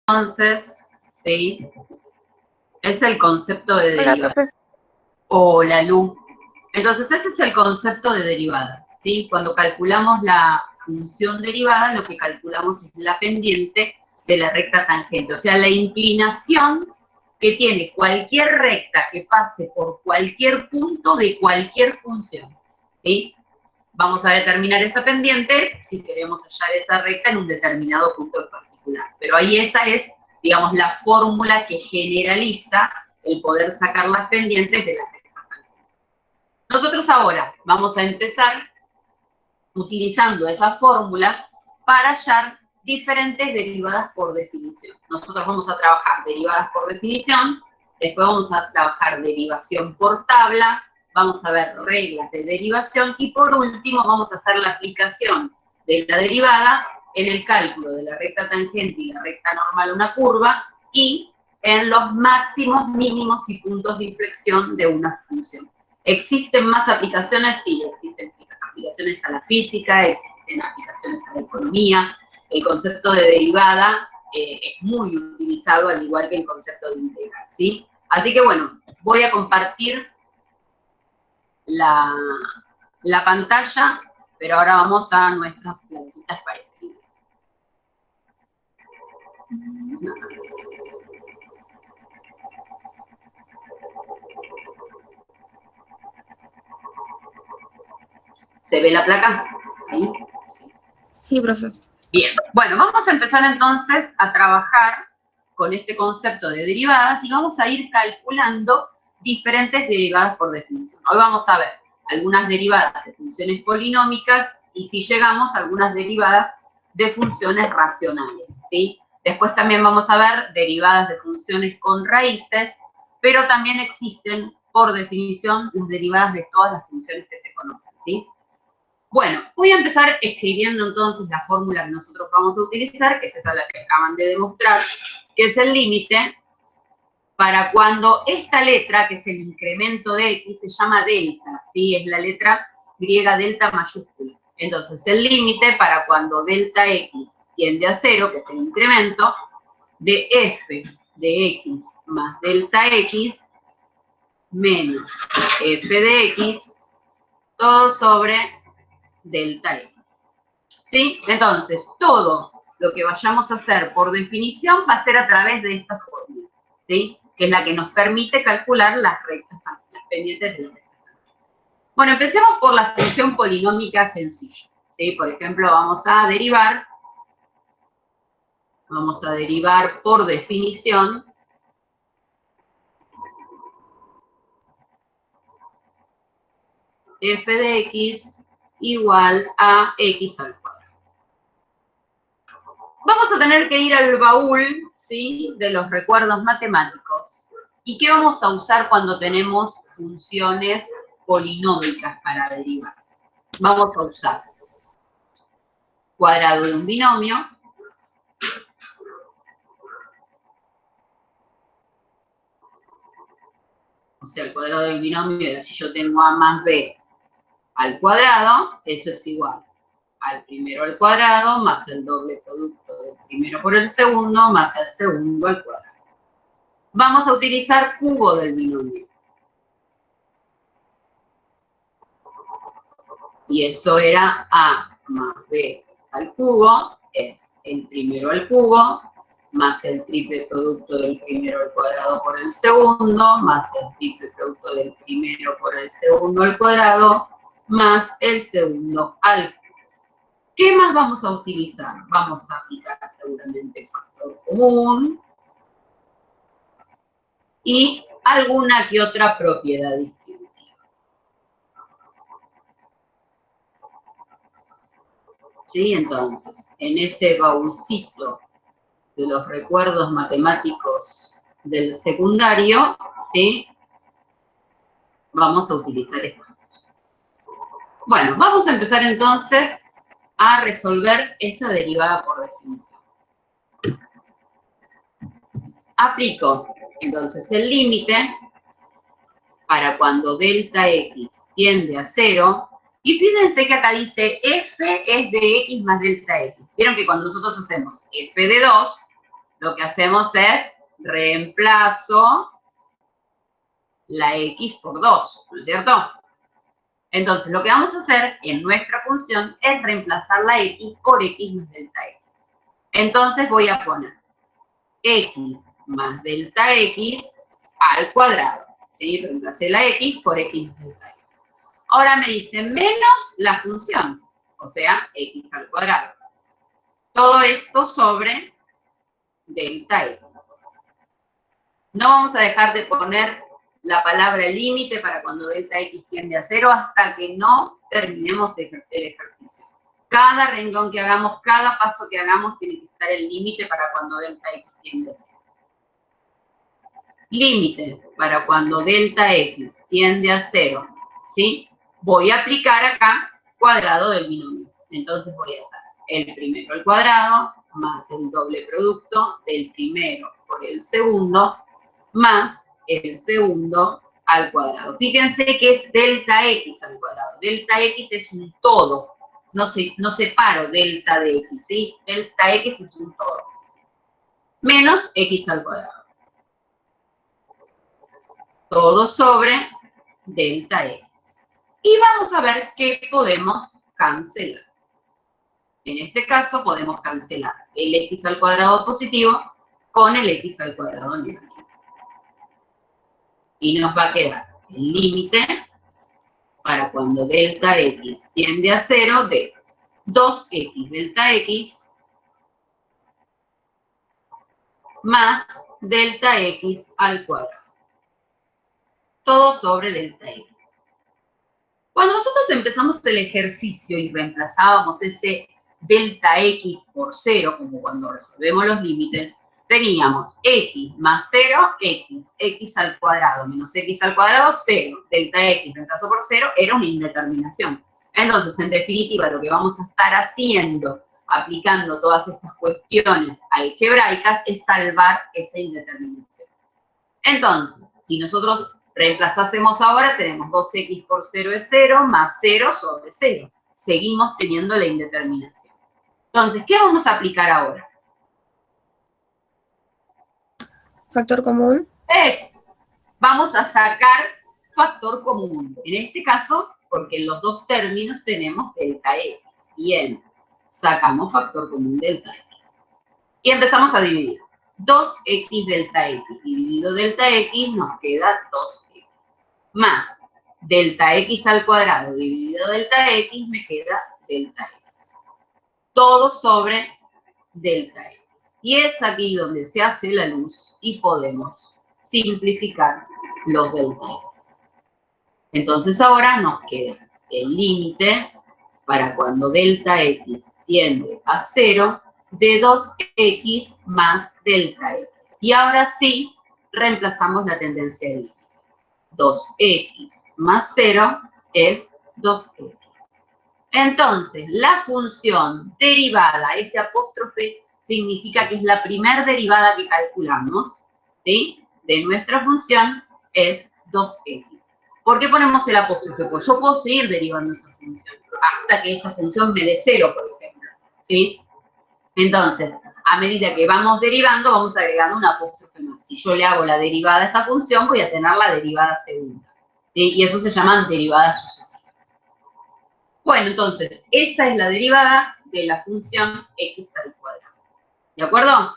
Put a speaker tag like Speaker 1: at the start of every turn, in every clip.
Speaker 1: Entonces, ¿sí? Es el concepto de derivada. Hola, Lu. Entonces, ese es el concepto de derivada, ¿sí? Cuando calculamos la función derivada, lo que calculamos es la pendiente de la recta tangente, o sea, la inclinación que tiene cualquier recta que pase por cualquier punto de cualquier función, ¿sí? Vamos a determinar esa pendiente si queremos hallar esa recta en un determinado punto en particular. Pero ahí esa es, digamos, la fórmula que generaliza el poder sacar las pendientes de la recta tangente. Nosotros ahora vamos a empezar utilizando esa fórmula para hallar diferentes derivadas por definición. Nosotros vamos a trabajar derivadas por definición, después vamos a trabajar derivación por tabla, vamos a ver reglas de derivación y por último vamos a hacer la aplicación de la derivada en el cálculo de la recta tangente y la recta normal a una curva y en los máximos, mínimos y puntos de inflexión de una función. ¿Existen más aplicaciones? Sí, existen aplicaciones a la física, existen aplicaciones a la economía. El concepto de derivada es muy utilizado, al igual que el concepto de integral, ¿sí? Así que bueno, voy a compartir la pantalla, pero ahora vamos a nuestras plantitas para escribir. ¿Se ve la placa? ¿Ahí?
Speaker 2: Sí, profe.
Speaker 1: Bien, bueno, vamos a empezar entonces a trabajar con este concepto de derivadas y vamos a ir calculando diferentes derivadas por definición. Hoy vamos a ver algunas derivadas de funciones polinómicas y si llegamos algunas derivadas de funciones racionales, ¿sí? Después también vamos a ver derivadas de funciones con raíces, pero también existen por definición las derivadas de todas las funciones que se conocen, ¿sí? Bueno, voy a empezar escribiendo entonces la fórmula que nosotros vamos a utilizar, que es esa la que acaban de demostrar, que es el límite para cuando esta letra, que es el incremento de x, se llama delta, ¿sí? Es la letra griega delta mayúscula. Entonces, el límite para cuando delta x tiende a 0, que es el incremento, de f de x más delta x menos f de x, todo sobre delta x, ¿sí? Entonces, todo lo que vayamos a hacer por definición va a ser a través de esta fórmula, ¿sí? Que es la que nos permite calcular las rectas, las pendientes de las rectas. Bueno, empecemos por la función polinómica sencilla, ¿sí? Por ejemplo, vamos a derivar por definición f de x igual a x al cuadrado. Vamos a tener que ir al baúl, ¿sí?, de los recuerdos matemáticos. ¿Y qué vamos a usar cuando tenemos funciones polinómicas para derivar? Vamos a usar cuadrado de un binomio, o sea, el cuadrado del binomio, si yo tengo a más b al cuadrado, eso es igual al primero al cuadrado más el doble producto del primero por el segundo más el segundo al cuadrado. Vamos a utilizar cubo del binomio. Y eso era a más b al cubo, es el primero al cubo, más el triple producto del primero al cuadrado por el segundo, más el triple producto del primero por el segundo al cuadrado, más el segundo al cubo. ¿Qué más vamos a utilizar? Vamos a aplicar seguramente el factor común y alguna que otra propiedad distributiva. ¿Sí? Entonces, en ese baúlcito de los recuerdos matemáticos del secundario, ¿sí?, vamos a utilizar esto. Bueno, vamos a empezar entonces a resolver esa derivada por definición. Aplico entonces el límite para cuando delta x tiende a 0, y fíjense que acá dice f es de x más delta x. Vieron que cuando nosotros hacemos f de 2, lo que hacemos es reemplazo la x por 2, ¿no es cierto? Entonces, lo que vamos a hacer en nuestra función es reemplazar la x por x más delta x. Entonces voy a poner x más delta x al cuadrado. ¿Sí? Reemplacé la x por x más delta x. Ahora me dice menos la función, o sea, x al cuadrado. Todo esto sobre delta x. No vamos a dejar de poner la palabra límite para cuando delta x tiende a 0 hasta que no terminemos el ejercicio. Cada renglón que hagamos, cada paso que hagamos tiene que estar el límite para cuando delta x tiende a 0. Límite para cuando delta x tiende a 0, ¿sí? Voy a aplicar acá cuadrado del binomio. Entonces voy a hacer el primero al cuadrado más el doble producto del primero por el segundo más el segundo al cuadrado. Fíjense que es delta x al cuadrado. Delta x es un todo. No separo delta de x, ¿sí? Delta x es un todo. Menos x al cuadrado. Todo sobre delta x. Y vamos a ver qué podemos cancelar. En este caso podemos cancelar el x al cuadrado positivo con el x al cuadrado negativo. Y nos va a quedar el límite para cuando delta x tiende a 0 de 2x delta x más delta x al cuadrado. Todo sobre delta x. Cuando nosotros empezamos el ejercicio y reemplazábamos ese delta x por 0, como cuando resolvemos los límites, teníamos x más 0, x al cuadrado menos x al cuadrado, 0. Delta x reemplazado por 0 era una indeterminación. Entonces, en definitiva, lo que vamos a estar haciendo, aplicando todas estas cuestiones algebraicas, es salvar esa indeterminación. Entonces, si nosotros reemplazásemos ahora, tenemos 2x por 0 es 0, más 0 sobre 0. Seguimos teniendo la indeterminación. Entonces, ¿qué vamos a aplicar ahora?
Speaker 2: Factor común.
Speaker 1: Vamos a sacar factor común. En este caso, porque en los dos términos tenemos delta x. Bien, sacamos factor común delta x. Y empezamos a dividir. 2x delta x dividido delta x nos queda 2x. Más delta x al cuadrado dividido delta x me queda delta x. Todo sobre delta x. Y es aquí donde se hace la luz y podemos simplificar los delta x. Entonces ahora nos queda el límite para cuando delta x tiende a 0 de 2x más delta x. Y ahora sí reemplazamos la tendencia del límite. 2x más 0 es 2x. Entonces, la función derivada, ese apóstrofe, significa que es la primera derivada que calculamos, ¿sí? De nuestra función es 2x. ¿Por qué ponemos el apóstrofe? Pues yo puedo seguir derivando esa función hasta que esa función me dé 0, por ejemplo, ¿sí? Entonces, a medida que vamos derivando, vamos agregando un apóstrofe más. Si yo le hago la derivada a esta función, voy a tener la derivada segunda, ¿sí? Y eso se llaman derivadas sucesivas. Bueno, entonces, esa es la derivada de la función x al cuadrado. ¿De acuerdo?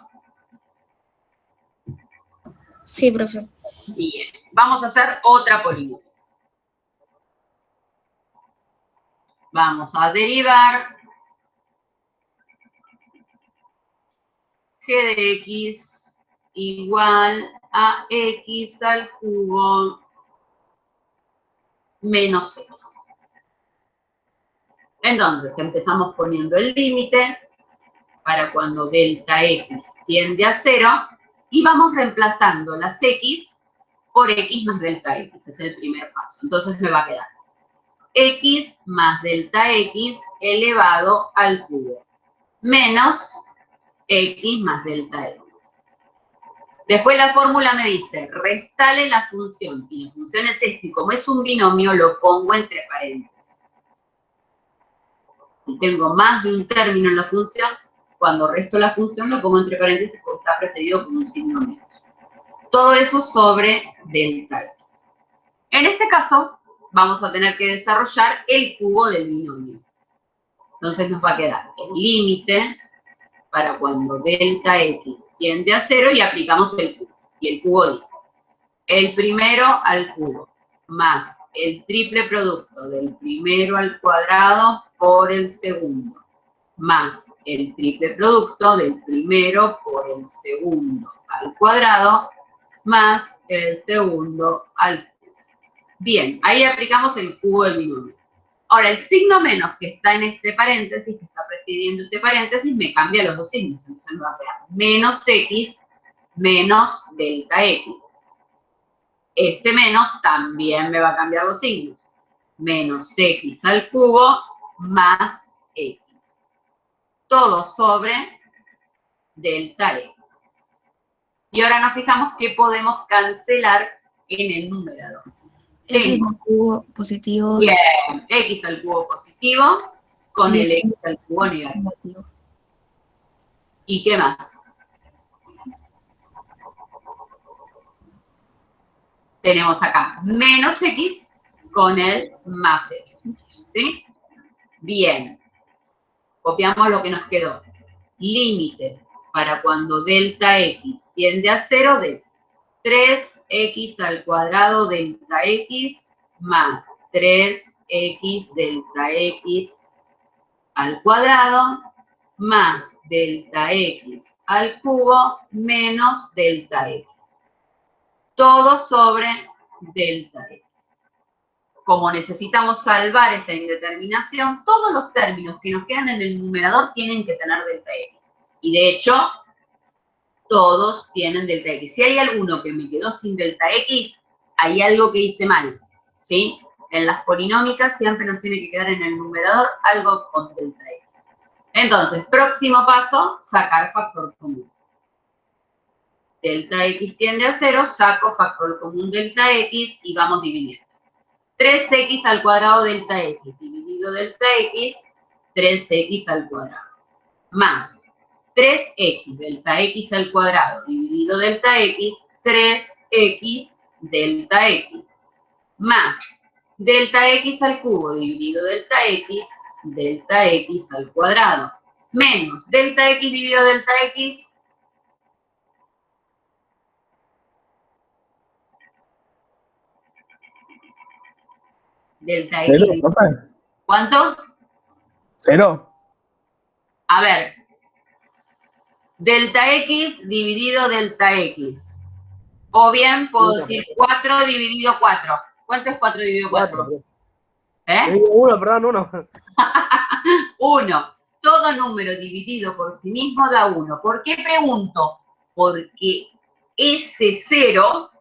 Speaker 2: Sí, profe.
Speaker 1: Bien. Vamos a hacer otra polinomio. Vamos a derivar g de x igual a x al cubo menos x. Entonces, empezamos poniendo el límite para cuando delta x tiende a 0 y vamos reemplazando las x por x más delta x. Es el primer paso. Entonces me va a quedar x más delta x elevado al cubo menos x más delta x. Después la fórmula me dice, restale la función. Y la función es esta, y como es un binomio, lo pongo entre paréntesis. Si tengo más de un término en la función, cuando resto la función lo pongo entre paréntesis porque está precedido por un signo menos. Todo eso sobre delta X. En este caso, vamos a tener que desarrollar el cubo del binomio. Entonces nos va a quedar el límite para cuando delta X tiende a 0 y aplicamos el cubo. Y el cubo dice, el primero al cubo más el triple producto del primero al cuadrado por el segundo más el triple producto del primero por el segundo al cuadrado más el segundo al cubo. Bien, ahí aplicamos el cubo del binomio. Ahora, el signo menos que está en este paréntesis, que está presidiendo este paréntesis, me cambia los dos signos. Entonces me va a quedar menos X menos delta X. Este menos también me va a cambiar los signos. Menos X al cubo más X. Todo sobre delta X. Y ahora nos fijamos que podemos cancelar en el numerador.
Speaker 2: X al cubo positivo.
Speaker 1: Bien, X al cubo positivo con el X al cubo negativo. ¿Y qué más? Tenemos acá menos X con el más X. ¿Sí? Bien. Copiamos lo que nos quedó. Límite para cuando delta X tiende a 0 de 3X al cuadrado delta X más 3X delta X al cuadrado más delta X al cubo menos delta X. Todo sobre delta X. Como necesitamos salvar esa indeterminación, todos los términos que nos quedan en el numerador tienen que tener delta X. Y de hecho, todos tienen delta X. Si hay alguno que me quedó sin delta X, hay algo que hice mal, ¿sí? En las polinómicas siempre nos tiene que quedar en el numerador algo con delta X. Entonces, próximo paso, sacar factor común. Delta X tiende a 0, saco factor común delta X y vamos dividiendo. 3X al cuadrado delta X dividido delta X, 3X al cuadrado. Más 3X delta X al cuadrado dividido delta X, 3X delta X. Más delta X al cubo dividido delta X al cuadrado. Menos delta X dividido delta X, delta X. ¿Cuánto?
Speaker 3: 0.
Speaker 1: A ver. Delta X dividido delta X. O bien puedo decir 4 dividido 4. ¿Cuánto es 4 dividido 4?
Speaker 3: 1, perdón, 1.
Speaker 1: 1. Todo número dividido por sí mismo da 1. ¿Por qué pregunto? Porque ese 0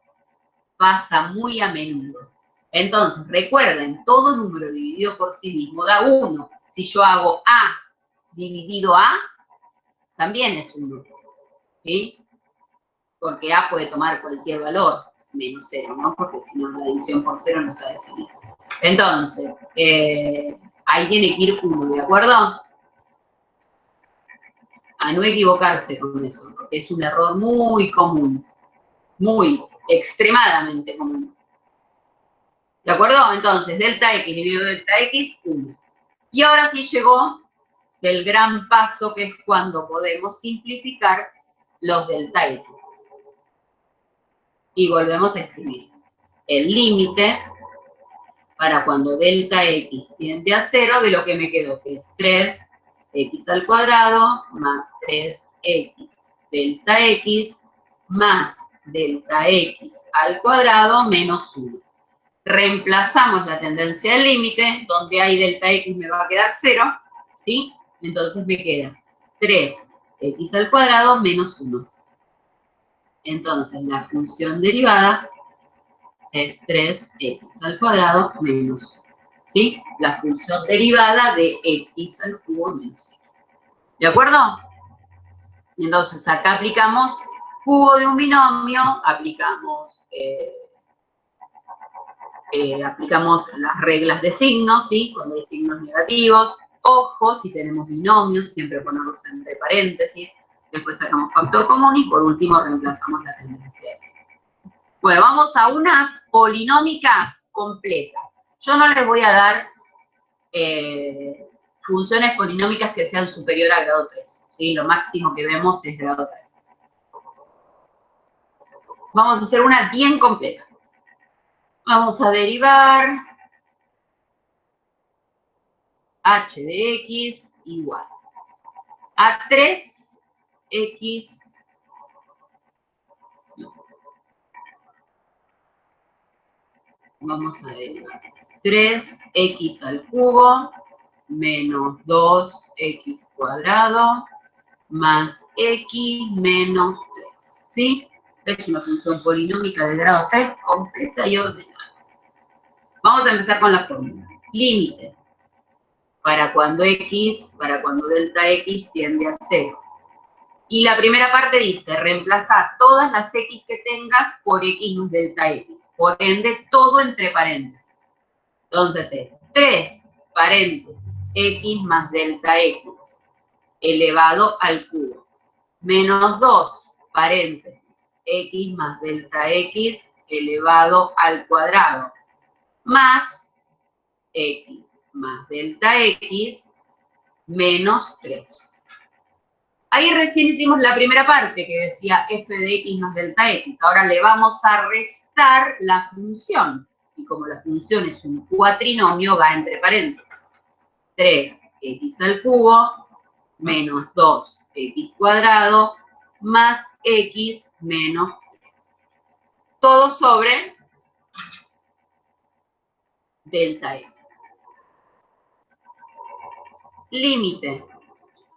Speaker 1: pasa muy a menudo. Entonces, recuerden, todo número dividido por sí mismo da 1. Si yo hago A dividido A, también es 1. ¿Sí? Porque A puede tomar cualquier valor, menos 0, ¿no? Porque si no, la división por 0 no está definida. Entonces, ahí tiene que ir 1, ¿de acuerdo? A no equivocarse con eso, porque es un error muy común. Muy, extremadamente común. ¿De acuerdo? Entonces, delta X dividido delta X, 1. Y ahora sí llegó el gran paso, que es cuando podemos simplificar los delta X. Y volvemos a escribir. El límite para cuando delta X tiende a 0 de lo que me quedó, que es 3X al cuadrado más 3X delta X más delta X al cuadrado menos 1. Reemplazamos la tendencia del límite, donde hay delta X me va a quedar 0, ¿sí? Entonces me queda 3X al cuadrado menos 1. Entonces la función derivada es 3X al cuadrado menos 1. ¿Sí? La función derivada de X al cubo menos 1. ¿De acuerdo? Entonces acá aplicamos cubo de un binomio, aplicamos las reglas de signos, ¿sí? Cuando hay signos negativos, Ojo, si tenemos binomios, siempre ponerlos entre paréntesis. Después sacamos factor común y por último reemplazamos la tendencia. Bueno, vamos a una polinómica completa. Yo no les voy a dar funciones polinómicas que sean superior a grado 3. ¿Sí? Lo máximo que vemos es grado 3. Vamos a hacer una bien completa. Vamos a derivar h de x igual a 3x. Vamos a derivar 3x al cubo menos 2x cuadrado más x menos 3. ¿Sí? Es una función polinómica de grado 3 completa y ordenada. Vamos a empezar con la fórmula. Límite. Para cuando delta x tiende a 0. Y la primera parte dice, reemplaza todas las x que tengas por x más delta x. Por ende, todo entre paréntesis. Entonces es 3 paréntesis x más delta x elevado al cubo. Menos 2 paréntesis x más delta x elevado al cuadrado. Más x más delta x menos 3. Ahí recién hicimos la primera parte que decía f de x más delta x. Ahora le vamos a restar la función. Y como la función es un cuatrinomio, va entre paréntesis. 3x al cubo menos 2x cuadrado más x menos 3. Todo sobre delta x. Límite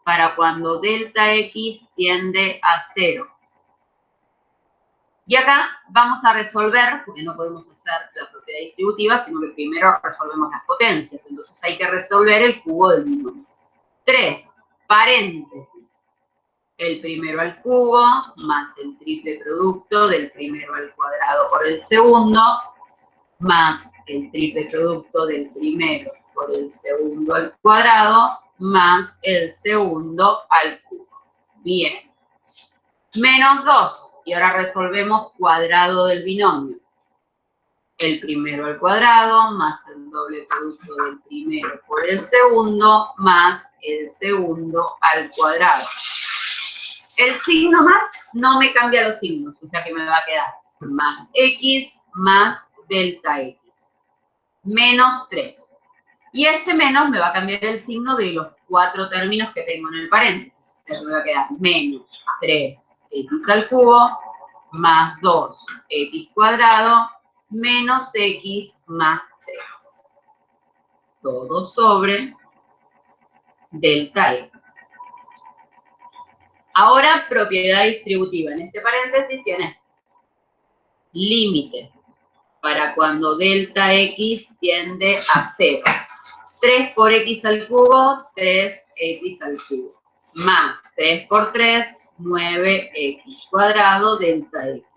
Speaker 1: para cuando delta x tiende a 0. Y acá vamos a resolver, porque no podemos hacer la propiedad distributiva, sino que primero resolvemos las potencias. Entonces hay que resolver el cubo del binomio. 3 paréntesis, el primero al cubo más el triple producto del primero al cuadrado por el segundo, más el triple producto del primero por el segundo al cuadrado, más el segundo al cubo. Bien. Menos 2. Y ahora resolvemos cuadrado del binomio. El primero al cuadrado, más el doble producto del primero por el segundo, más el segundo al cuadrado. El signo más no me cambia los signos, o sea que me va a quedar más x más delta x. Menos 3. Y este menos me va a cambiar el signo de los 4 términos que tengo en el paréntesis. Entonces me va a quedar menos 3x al cubo más 2x cuadrado menos x más 3. Todo sobre delta x. Ahora propiedad distributiva en este paréntesis y en este. Límite para cuando delta x tiende a 0. 3 por x al cubo, 3x al cubo. Más 3 por 3, 9x cuadrado delta x.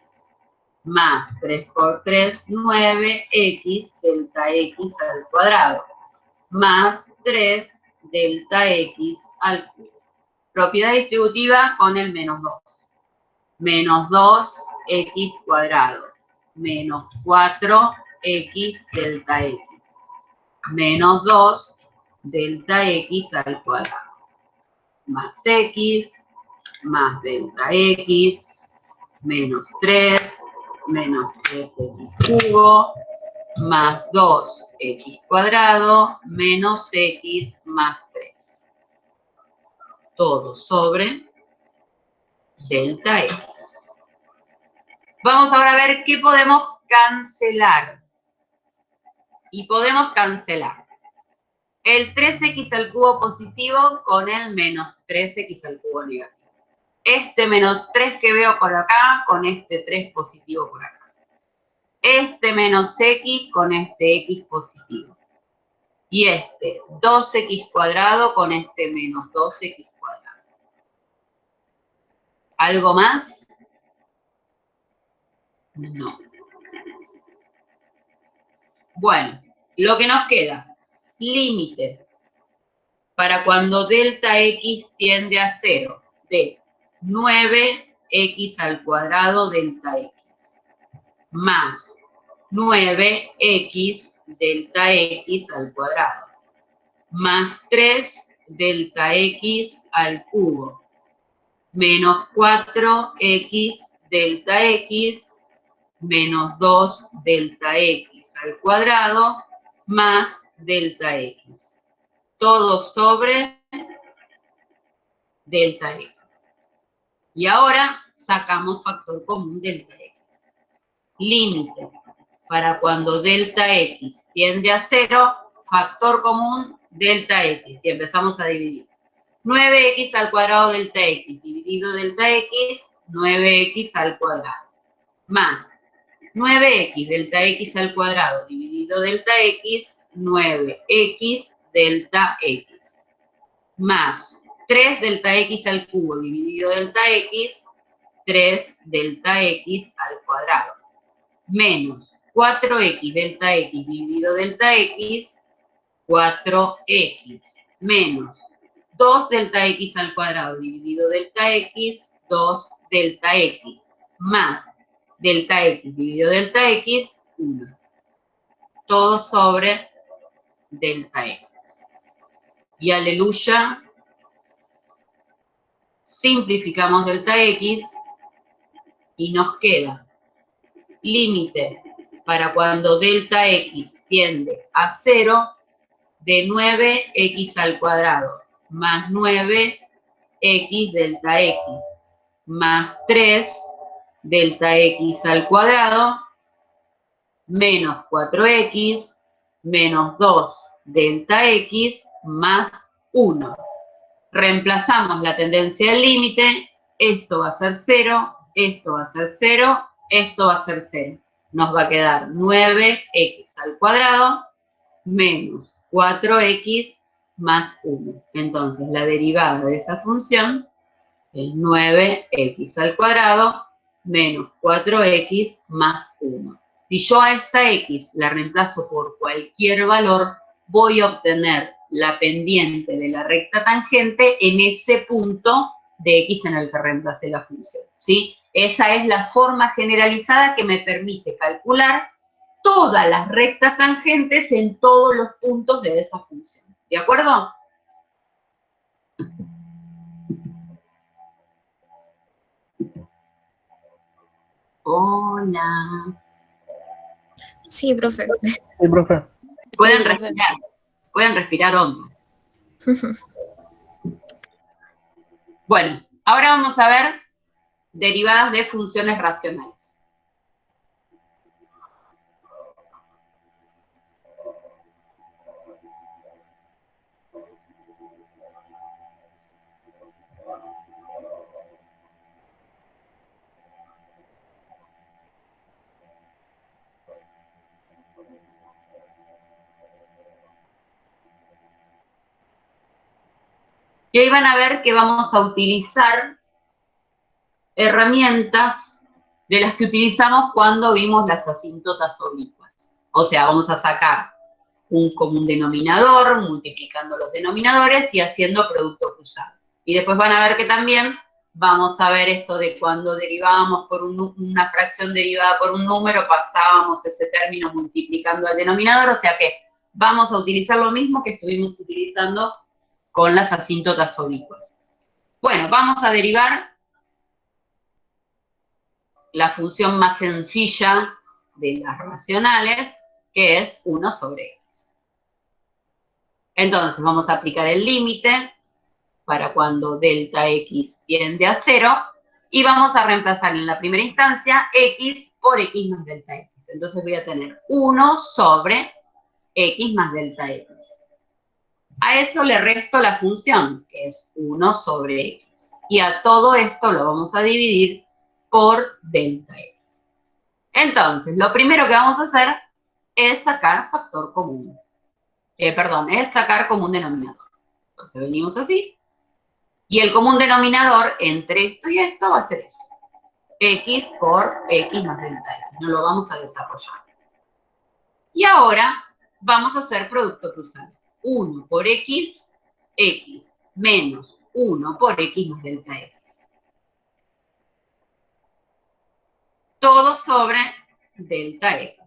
Speaker 1: Más 3 por 3, 9x delta x al cuadrado. Más 3 delta x al cubo. Propiedad distributiva con el menos 2. Menos 2x cuadrado. Menos 4x delta x. Menos 2 delta x al cuadrado. Más x, más delta x, menos 3, menos 3x cubo, más 2x cuadrado, menos x más 3. Todo sobre delta x. Vamos ahora a ver qué podemos cancelar. Y podemos cancelar el 3x al cubo positivo con el menos 3x al cubo negativo. Este menos 3 que veo por acá con este 3 positivo por acá. Este menos x con este x positivo. Y este 2x cuadrado con este menos 2x cuadrado. ¿Algo más? No. Bueno, lo que nos queda, límite para cuando delta x tiende a 0, de 9x al cuadrado delta x, más 9x delta x al cuadrado, más 3 delta x al cubo, menos 4x delta x, menos 2 delta x al cuadrado, más delta x. Todo sobre delta x. Y ahora sacamos factor común delta x. Límite. Para cuando delta x tiende a 0, factor común delta x. Y empezamos a dividir. 9x al cuadrado delta x dividido delta x, 9x al cuadrado. Más 9x delta x al cuadrado dividido delta x, 9x delta x. Más 3 delta x al cubo dividido delta x, 3 delta x al cuadrado. Menos 4x delta x dividido delta x, 4x. Menos 2 delta x al cuadrado dividido delta x, 2 delta x. Más delta x dividido delta x, 1. Todo sobre delta x. Y aleluya, simplificamos delta x y nos queda límite para cuando delta x tiende a 0 de 9x al cuadrado más 9x delta x más 3 delta x al cuadrado menos 4x menos 2 delta x más 1. Reemplazamos la tendencia al límite, esto va a ser 0, esto va a ser 0, esto va a ser 0. Nos va a quedar 9x al cuadrado menos 4x más 1. Entonces, la derivada de esa función es 9x al cuadrado menos 4x más 1. Si yo a esta x la reemplazo por cualquier valor, voy a obtener la pendiente de la recta tangente en ese punto de x en el que reemplacé la función, ¿sí? Esa es la forma generalizada que me permite calcular todas las rectas tangentes en todos los puntos de esa función. ¿De acuerdo? Hola.
Speaker 2: Sí, profe.
Speaker 3: Sí, profe.
Speaker 1: Pueden respirar hondo. Bueno, ahora vamos a ver derivadas de funciones racionales. Y ahí van a ver que vamos a utilizar herramientas de las que utilizamos cuando vimos las asíntotas oblicuas. O sea, vamos a sacar un común denominador, multiplicando los denominadores y haciendo producto cruzado. Y después van a ver que también vamos a ver esto de cuando derivábamos por una fracción derivada por un número, pasábamos ese término multiplicando al denominador, o sea que vamos a utilizar lo mismo que estuvimos utilizando con las asíntotas oblicuas. Bueno, vamos a derivar la función más sencilla de las racionales, que es 1 sobre x. Entonces, vamos a aplicar el límite para cuando delta x tiende a 0, y vamos a reemplazar en la primera instancia x por x más delta x. Entonces voy a tener 1 sobre x más delta x. A eso le resto la función, que es 1 sobre x. Y a todo esto lo vamos a dividir por delta x. Entonces, lo primero que vamos a hacer es sacar factor común. Es sacar común denominador. Entonces venimos así. Y el común denominador entre esto y esto va a ser eso. X por x más delta x. No lo vamos a desarrollar. Y ahora vamos a hacer producto cruzado. 1 por x x menos 1 por x más delta x. Todo sobre delta x.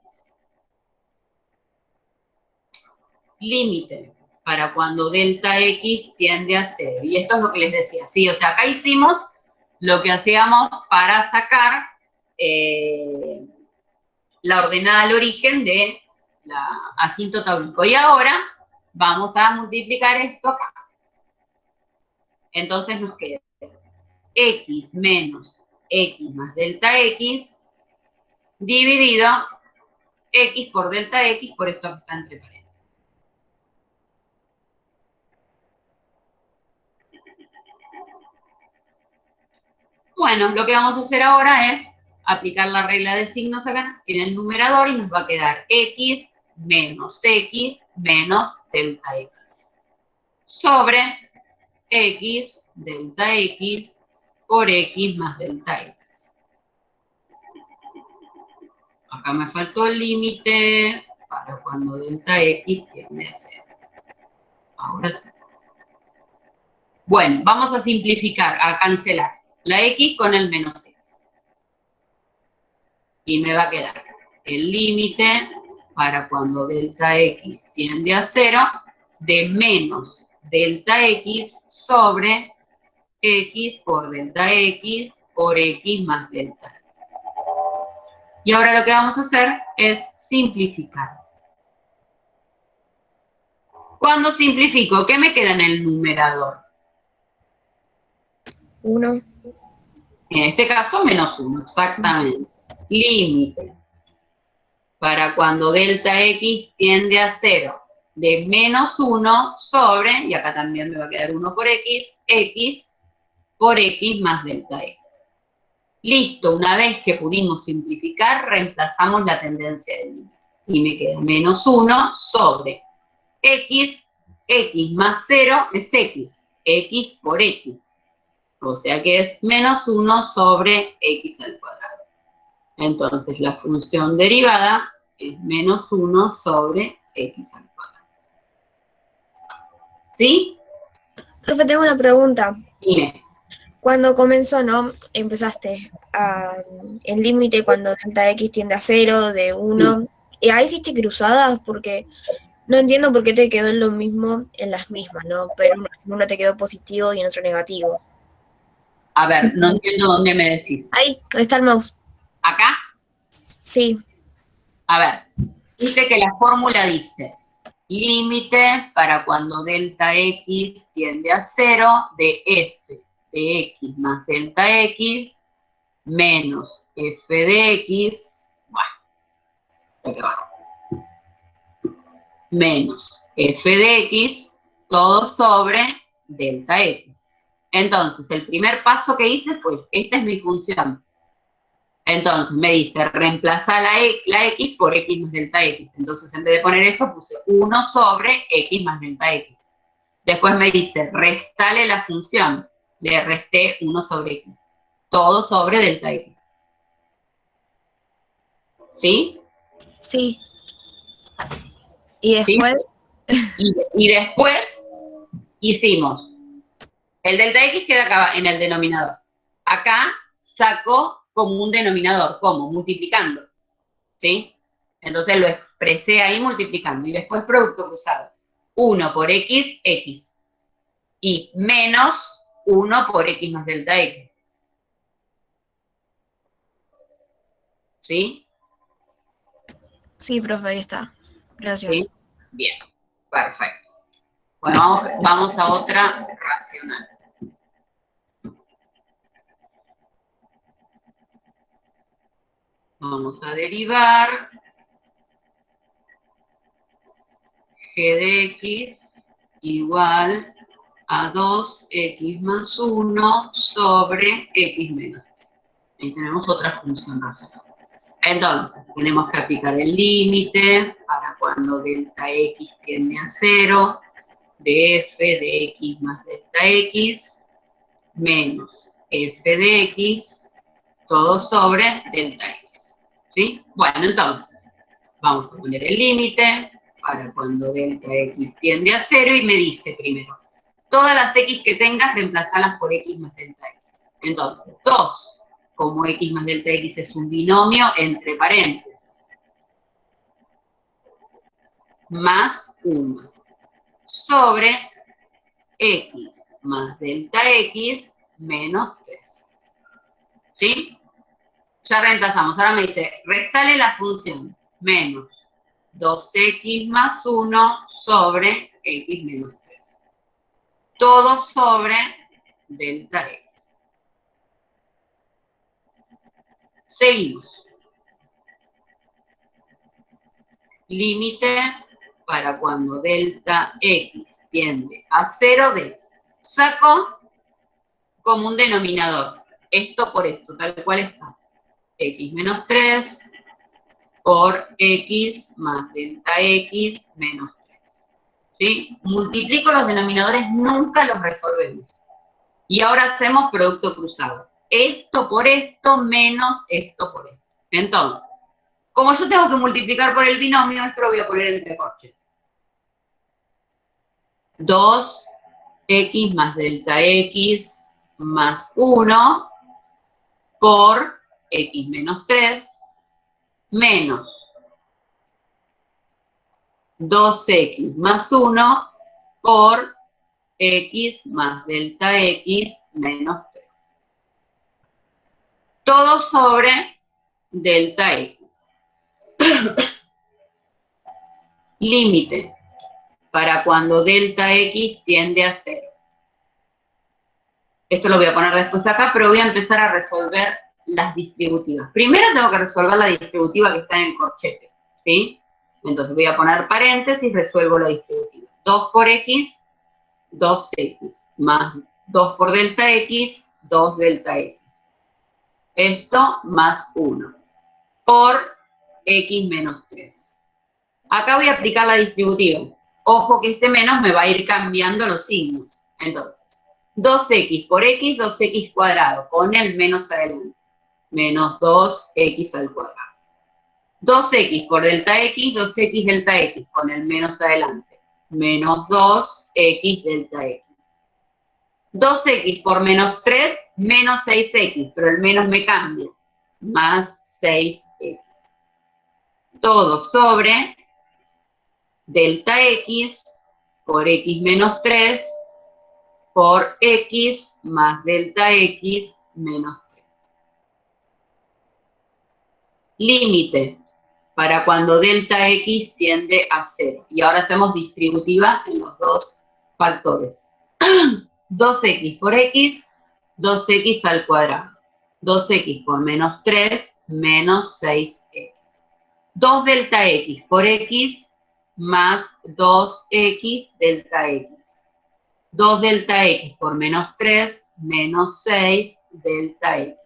Speaker 1: Límite para cuando delta x tiende a 0. Y esto es lo que les decía, ¿sí? O sea, acá hicimos lo que hacíamos para sacar la ordenada al origen de la asíntota único. Y ahora vamos a multiplicar esto acá. Entonces nos queda x menos x más delta x dividido x por delta x por esto que está entre paréntesis. Bueno, lo que vamos a hacer ahora es aplicar la regla de signos acá en el numerador y nos va a quedar x menos delta x sobre x delta x por x más delta x. Acá me faltó el límite para cuando delta x tiende a 0. Ahora sí. Bueno, vamos a simplificar, a cancelar la x con el menos x. Y me va a quedar el límite para cuando delta x tiende a 0 de menos delta x sobre x por delta x por x más delta x. Y ahora lo que vamos a hacer es simplificar. Cuando simplifico, ¿qué me queda en el numerador?
Speaker 2: 1.
Speaker 1: En este caso, menos 1, exactamente. Límite para cuando delta x tiende a 0 de menos 1 sobre, y acá también me va a quedar 1 por x, x por x más delta x. Listo, una vez que pudimos simplificar, reemplazamos la tendencia del límite. Y me queda menos 1 sobre x más 0 es x por x. O sea que es menos 1 sobre x al cuadrado. Entonces la función derivada es menos 1 sobre x al cuadrado. ¿Sí?
Speaker 2: Profe, tengo una pregunta.
Speaker 1: Dime.
Speaker 2: Cuando comenzó, ¿no? Empezaste el límite cuando delta x tiende a 0, de 1. ¿Y ahí hiciste cruzadas? Porque no entiendo por qué te quedó lo mismo en las mismas, ¿no? Pero en uno te quedó positivo y en otro negativo.
Speaker 1: A ver, no entiendo dónde me decís.
Speaker 2: Ahí, ¿dónde está el mouse?
Speaker 1: ¿Acá?
Speaker 2: Sí.
Speaker 1: A ver, dice que la fórmula dice límite para cuando delta x tiende a 0 de f de x más delta x menos f de x, bueno, aquí abajo, menos f de x, todo sobre delta x. Entonces, el primer paso que hice fue, esta es mi función. Entonces, me dice, reemplaza la x por x más delta x. Entonces, en vez de poner esto, puse 1 sobre x más delta x. Después me dice, restale la función. Le resté 1 sobre x. Todo sobre delta x. ¿Sí?
Speaker 2: Sí. ¿Y después?
Speaker 1: ¿Sí? Y después hicimos, el delta x queda acá en el denominador. Acá saco como un denominador, ¿cómo? Multiplicando, ¿sí? Entonces lo expresé ahí multiplicando. Y después producto cruzado. 1 por x, x. Y menos 1 por x más delta x. ¿Sí?
Speaker 2: Sí, profe, ahí está. Gracias.
Speaker 1: ¿Sí? Bien, perfecto. Bueno, vamos a otra racional. Vamos a derivar g de x igual a 2x más 1 sobre x menos. Ahí tenemos otra función racional. Entonces, tenemos que aplicar el límite para cuando delta x tiende a 0 de f de x más delta x menos f de x todo sobre delta x. ¿Sí? Bueno, entonces, vamos a poner el límite para cuando delta x tiende a 0 y me dice primero, Todas las x que tengas, reemplazalas por x más delta x. Entonces, 2, como x más delta x es un binomio, entre paréntesis, más 1, sobre x más delta x menos 3. ¿Sí? Ya reemplazamos. Ahora me dice, restale la función menos 2x más 1 sobre x menos 3. Todo sobre delta x. Seguimos. Límite para cuando delta x tiende a 0 de, saco como un denominador, esto por esto, tal cual está, x menos 3 por x más delta x menos 3, ¿sí? Multiplico los denominadores, nunca los resolvemos. Y ahora hacemos producto cruzado. Esto por esto menos esto por esto. Entonces, como yo tengo que multiplicar por el binomio, esto lo voy a poner entre corchetes. 2x más delta x más 1 por x menos 3 menos 2x más 1 por x más delta x menos 3. Todo sobre delta x. Límite para cuando delta x tiende a 0. Esto lo voy a poner después acá, pero voy a empezar a resolver las distributivas. Primero tengo que resolver la distributiva que está en el corchete, ¿sí? Entonces voy a poner paréntesis, resuelvo la distributiva. 2 por x, 2x, más 2 por delta x, 2 delta x. Esto más 1 por x menos 3. Acá voy a aplicar la distributiva. Ojo que este menos me va a ir cambiando los signos. Entonces, 2x por x, 2x cuadrado, con el menos adelante. Menos 2x al cuadrado. 2x por delta x, 2x delta x, con el menos adelante. Menos 2x delta x. 2x por menos 3, menos 6x, pero el menos me cambia. Más 6x. Todo sobre delta x por x menos 3 por x más delta x menos 3. Límite para cuando delta x tiende a 0. Y ahora hacemos distributiva en los dos factores. 2x por x, 2x al cuadrado. 2x por menos 3, menos 6x. 2 delta x por x, más 2x delta x. 2 delta x por menos 3, menos 6 delta x.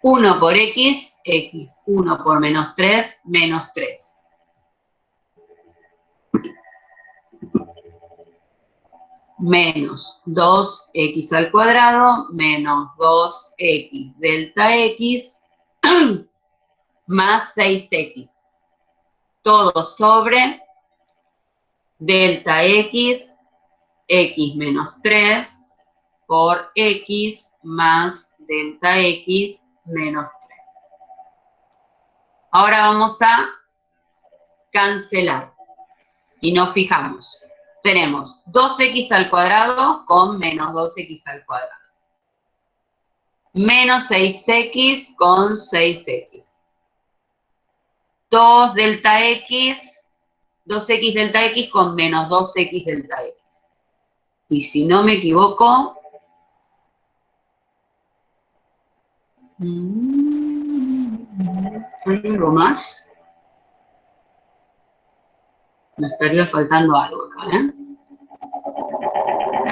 Speaker 1: 1 por x, x. 1 por menos 3, menos 3. Menos 2x al cuadrado, menos 2x delta x, más 6x. Todo sobre delta x, x menos 3, por x más delta x menos 3. Ahora vamos a cancelar y nos fijamos. Tenemos 2x al cuadrado con menos 2x al cuadrado. Menos 6x con 6x. 2 delta x, 2x delta x con menos 2x delta x. Y si no me equivoco, ¿hay algo más? Me estaría faltando algo acá, ¿eh?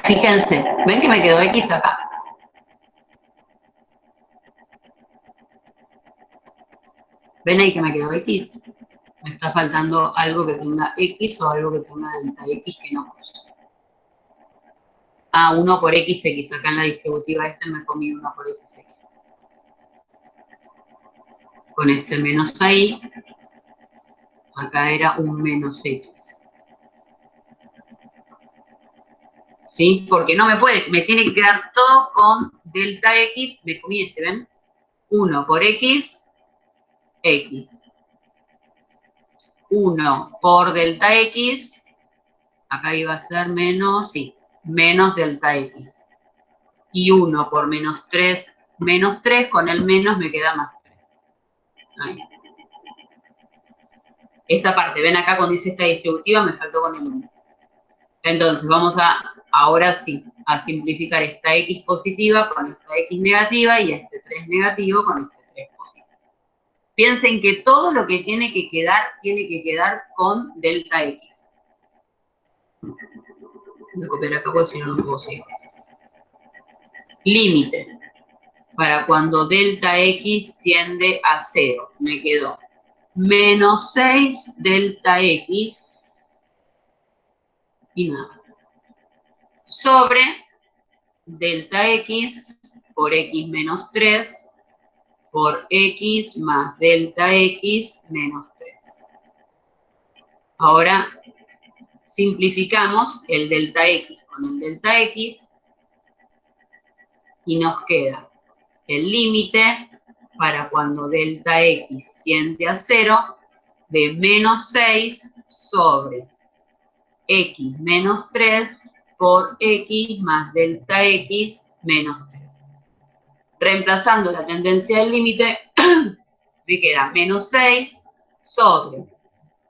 Speaker 1: Fíjense, ¿ven que me quedó x acá? ¿Ven ahí que me quedó x? Me está faltando algo que tenga x o algo que tenga delta x que no. Ah, 1 por x. Acá en la distributiva esta me comí 1 por x. Con este menos ahí, acá era un menos x. ¿sí? Porque no me puede, me tiene que quedar todo con delta X, me comí este, ¿ven? 1 por X, X. 1 por delta X, acá iba a ser menos, sí, menos delta X. Y 1 por menos 3, con el menos me queda más 3. Ahí. Esta parte, ven acá cuando dice esta distributiva, me faltó con el 1. Entonces, vamos ahora sí, a simplificar esta X positiva con esta X negativa y este 3 negativo con este 3 positivo. Piensen que todo lo que tiene que quedar con delta X. Voy a copiar acá porque si no, no puedo seguir. Límite. Para cuando delta X tiende a 0. Me quedó menos 6 delta X y nada más. Sobre delta X por X menos 3 por X más delta X menos 3. Ahora simplificamos el delta X con el delta X y nos queda el límite para cuando delta X tiende a 0 de menos 6 sobre X menos 3 por X más delta X menos 3. Reemplazando la tendencia del límite, me queda menos 6 sobre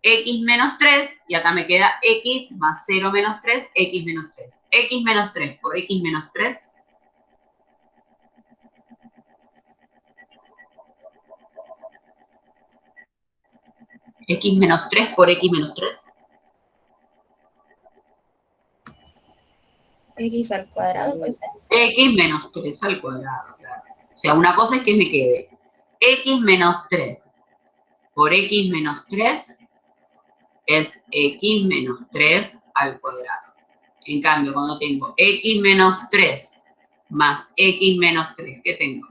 Speaker 1: X menos 3, y acá me queda X más 0 menos 3, X menos 3. X menos 3 por X menos 3. X menos 3 por X menos 3.
Speaker 2: X al cuadrado, pues.
Speaker 1: X menos 3 al cuadrado, claro. O sea, una cosa es que me quede X menos 3 por X menos 3 es X menos 3 al cuadrado. En cambio, cuando tengo X menos 3 más X menos 3, ¿qué tengo?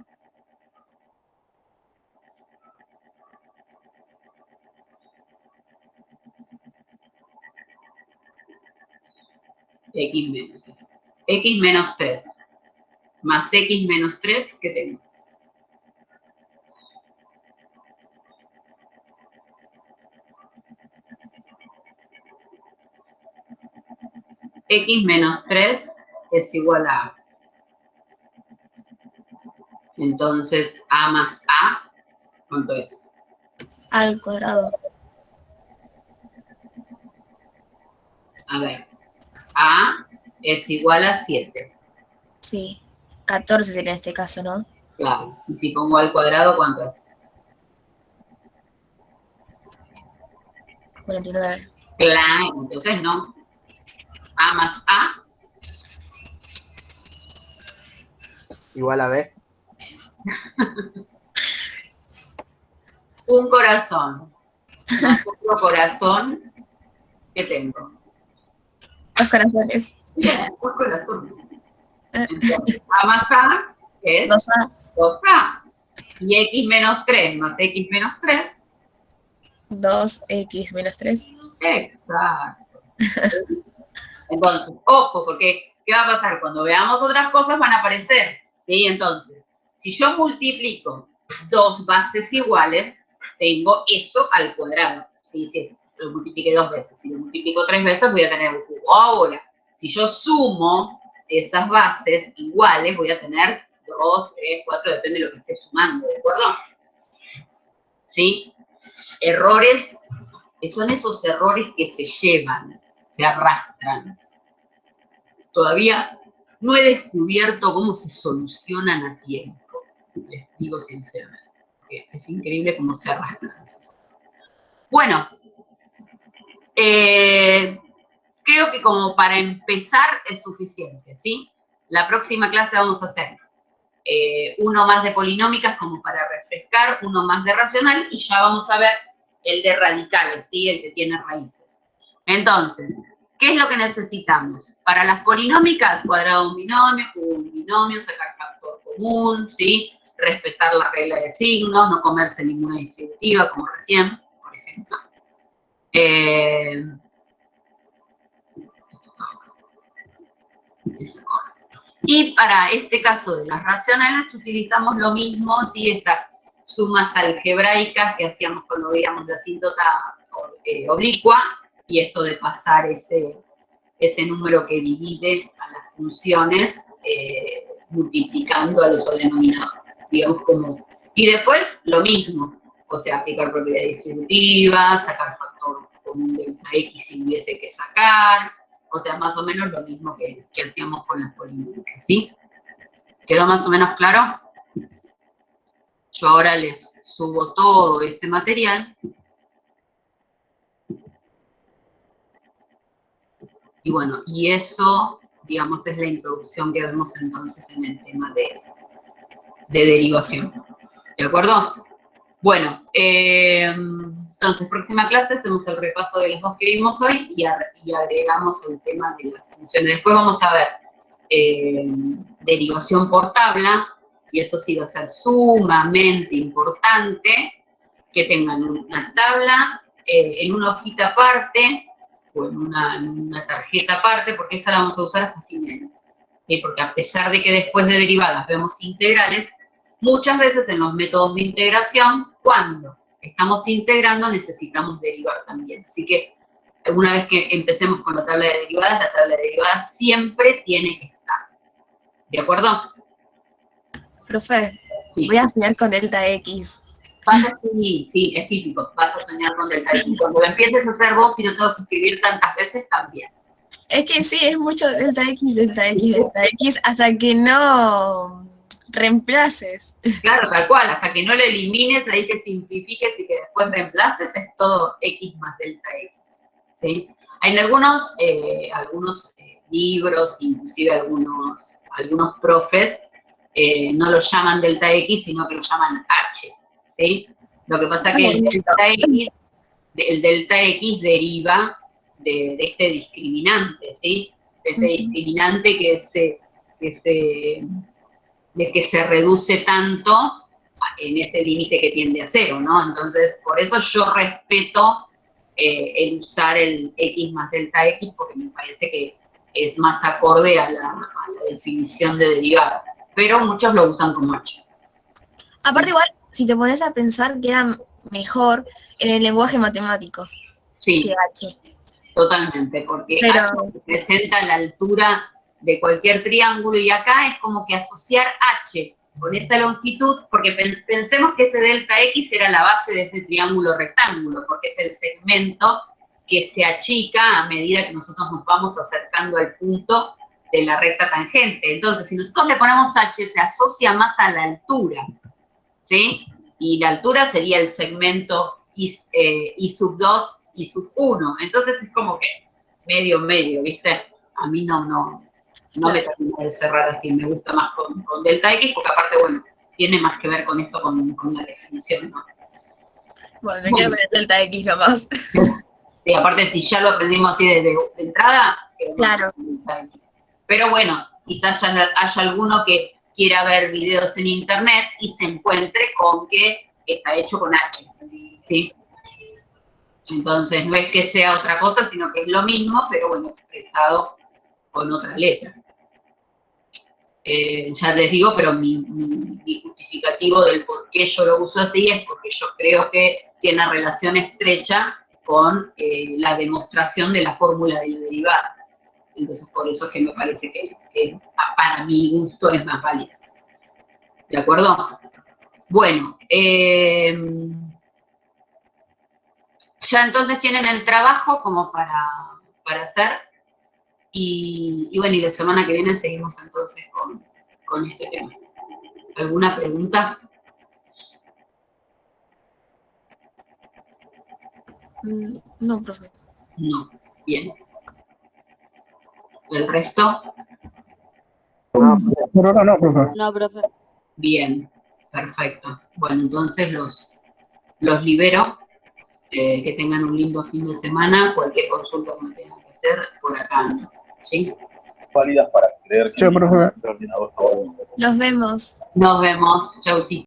Speaker 1: X menos 3 más X menos 3, ¿qué tengo? X menos 3 es igual a A. Entonces, A más A, ¿cuánto es?
Speaker 2: Al cuadrado.
Speaker 1: A ver, A es igual a 7.
Speaker 2: Sí, 14 sería en este caso, ¿no?
Speaker 1: Claro, y si pongo al cuadrado, ¿cuánto es?
Speaker 2: 49.
Speaker 1: Claro, entonces no. A más A
Speaker 3: Igual a B.
Speaker 1: un corazón más otro corazón, ¿qué tengo?
Speaker 2: 2 corazones.
Speaker 1: Bien, un corazón. Entonces, A más A es
Speaker 2: 2A.
Speaker 1: 2A. Y X menos 3 más X menos 3.
Speaker 2: 2X menos 3.
Speaker 1: Exacto. Entonces, ojo, porque ¿qué va a pasar? Cuando veamos otras cosas van a aparecer. ¿Sí? Entonces, si yo multiplico dos bases iguales, tengo eso al cuadrado. ¿Sí? Si lo multipliqué 2 veces. Si lo multiplico 3 veces, voy a tener el cubo. Ahora, si yo sumo esas bases iguales, voy a tener 2, 3, 4, depende de lo que esté sumando, ¿de acuerdo? ¿Sí? Errores, son esos errores que se llevan, se arrastran. Todavía no he descubierto cómo se solucionan a tiempo, les digo sinceramente, porque es increíble cómo se arrastran. Bueno, creo que como para empezar es suficiente, ¿sí? La próxima clase vamos a hacer uno más de polinómicas como para refrescar, uno más de racional y ya vamos a ver el de radicales, ¿sí? El que tiene raíces. Entonces, ¿qué es lo que necesitamos? Para las polinómicas, cuadrado de un binomio, cubo de un binomio, sacar factor común, ¿sí? Respetar la regla de signos, no comerse ninguna distributiva, como recién, por ejemplo. Y para este caso de las racionales utilizamos lo mismo, ¿sí? Estas sumas algebraicas que hacíamos cuando veíamos la asíntota oblicua, y esto de pasar ese número que divide a las funciones multiplicando al otro denominador, digamos como. Y después lo mismo, o sea, aplicar propiedades distributivas, sacar factor común delta X si hubiese que sacar, o sea, más o menos lo mismo que hacíamos con las polinómicas, ¿sí? ¿Quedó más o menos claro? Yo ahora les subo todo ese material. Y bueno, y eso, digamos, es la introducción que vemos entonces en el tema de derivación. ¿De acuerdo? Bueno, entonces, próxima clase hacemos el repaso de los dos que vimos hoy y agregamos el tema de las funciones. Después vamos a ver derivación por tabla, y eso sí va a ser sumamente importante, que tengan una tabla en una hojita aparte, o en una tarjeta aparte, porque esa la vamos a usar hasta fin de año. Porque a pesar de que después de derivadas vemos integrales, muchas veces en los métodos de integración, cuando estamos integrando, necesitamos derivar también. Así que una vez que empecemos con la tabla de derivadas siempre tiene que estar. ¿De acuerdo?
Speaker 2: Profe,
Speaker 1: Sí.
Speaker 2: voy a soñar con delta X.
Speaker 1: Vas a soñar, sí, es típico, vas a soñar con delta X. Cuando lo empieces a hacer vos y no tengo que escribir tantas veces, también.
Speaker 2: Es que sí, es mucho delta X, hasta que no reemplaces.
Speaker 1: Claro, tal cual, hasta que no lo elimines, ahí que simplifiques y que después reemplaces, es todo X más delta X, ¿sí? En algunos libros, inclusive algunos profes, no lo llaman delta X, sino que lo llaman H, ¿sí? Lo que pasa es que el delta X deriva de este discriminante, ¿sí? De este discriminante que se reduce tanto en ese límite que tiende a cero, ¿no? Entonces, por eso yo respeto el usar el X más delta X, porque me parece que es más acorde a la definición de derivada. Pero muchos lo usan como H.
Speaker 2: Aparte igual, si te pones a pensar, queda mejor en el lenguaje matemático que H.
Speaker 1: Totalmente, porque H representa la altura de cualquier triángulo, y acá es como que asociar H con esa longitud, porque pensemos que ese delta X era la base de ese triángulo rectángulo, porque es el segmento que se achica a medida que nosotros nos vamos acercando al punto de la recta tangente. Entonces, si nosotros le ponemos H, se asocia más a la altura, ¿sí? Y la altura sería el segmento I sub 2, I sub 1. Entonces es como que medio, ¿viste? A mí no me termina de cerrar así, me gusta más con delta X, porque aparte, bueno, tiene más que ver con esto, con la definición, ¿no?
Speaker 2: Bueno, me quedo con el delta X nomás.
Speaker 1: Sí, aparte si ya lo aprendimos así de entrada,
Speaker 2: claro.
Speaker 1: Pero bueno, quizás haya alguno que quiera ver videos en internet y se encuentre con que está hecho con H, ¿sí? Entonces no es que sea otra cosa, sino que es lo mismo, pero bueno, expresado con otra letra. Ya les digo, pero mi justificativo del por qué yo lo uso así es porque yo creo que tiene relación estrecha con la demostración de la fórmula de la derivada. Entonces, por eso es que me parece que para mi gusto es más válida. ¿De acuerdo? Bueno, ya entonces tienen el trabajo como para hacer. Y bueno, y la semana que viene seguimos entonces con este tema. ¿Alguna pregunta?
Speaker 2: No, profe.
Speaker 1: No, bien. ¿El resto?
Speaker 4: Por ahora no, profe.
Speaker 5: No, profe.
Speaker 1: Bien, perfecto. Bueno, entonces los libero. Que tengan un lindo fin de semana. Cualquier consulta que me tengan que hacer, por acá, ¿sí?
Speaker 4: Válidas para acceder.
Speaker 5: Sí, profe.
Speaker 2: Nos vemos.
Speaker 1: Nos vemos. Chau, sí.